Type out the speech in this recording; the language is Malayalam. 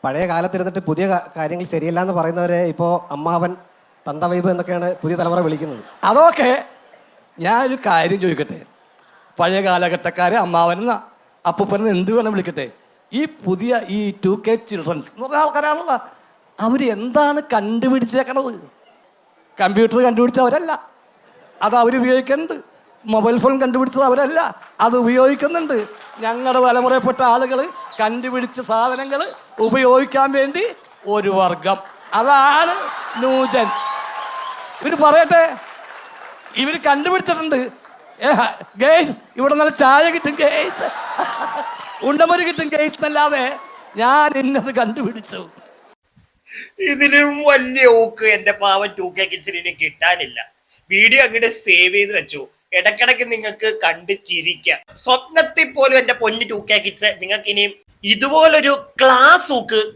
പഴയ കാലത്തിരുന്നിട്ട് പുതിയ കാര്യങ്ങൾ ശരിയല്ല എന്ന് പറയുന്നവരെ ഇപ്പോൾ അമ്മാവൻ തന്തവൈബ് എന്നൊക്കെയാണ് പുതിയ തലമുറ വിളിക്കുന്നത്. അതൊക്കെ ഞാനൊരു കാര്യം ചോദിക്കട്ടെ, പഴയ കാലഘട്ടക്കാരെ അമ്മാവനെന്ന അപ്പൂപ്പനെന്ന് എന്ത് വേണം വിളിക്കട്ടെ, ഈ പുതിയ ഈ 2K ചിൽഡ്രൻസ് എന്ന് പറഞ്ഞ ആൾക്കാരാണല്ല, അവർ എന്താണ് കണ്ടുപിടിച്ചേക്കണത്? കമ്പ്യൂട്ടർ കണ്ടുപിടിച്ചവരല്ല, അത് അവരുപയോഗിക്കുന്നുണ്ട്. മൊബൈൽ ഫോൺ കണ്ടുപിടിച്ചത് അവരല്ല, അത് ഉപയോഗിക്കുന്നുണ്ട്. ഞങ്ങളുടെ തലമുറയിൽപ്പെട്ട ആളുകൾ കണ്ടുപിടിച്ച സാധനങ്ങൾ ഉപയോഗിക്കാൻ വേണ്ടി ഒരു വർഗം, അതാണ് ന്യൂജൻ. ഇവർ പറയട്ടെ, ഇവർ കണ്ടുപിടിച്ചിട്ടുണ്ട്. ഗേസ്, ഇവിടെ നല്ല ചായ കിട്ടും ഗേസ്, ഉണ്ടമൊരു കിട്ടും ഗേസ് എന്നല്ലാതെ ഞാൻ ഇന്നത് കണ്ടുപിടിച്ചു. ഇതിലും വലിയ ഊക്ക് എന്റെ പാവൻ 2K കിഡ്സിന് ഇനി കിട്ടാനില്ല. വീഡിയോ അങ്ങോട്ട് സേവ് ചെയ്ത് വെച്ചു, ഇടക്കിടക്ക് നിങ്ങൾക്ക് കണ്ട് ചിരിക്കാം. സ്വപ്നത്തിൽ പോലും എന്റെ പൊന്നു 2K കിഡ്സ് നിങ്ങൾക്ക് ഇനിയും ഇതുപോലൊരു ക്ലാസ് ഊക്ക്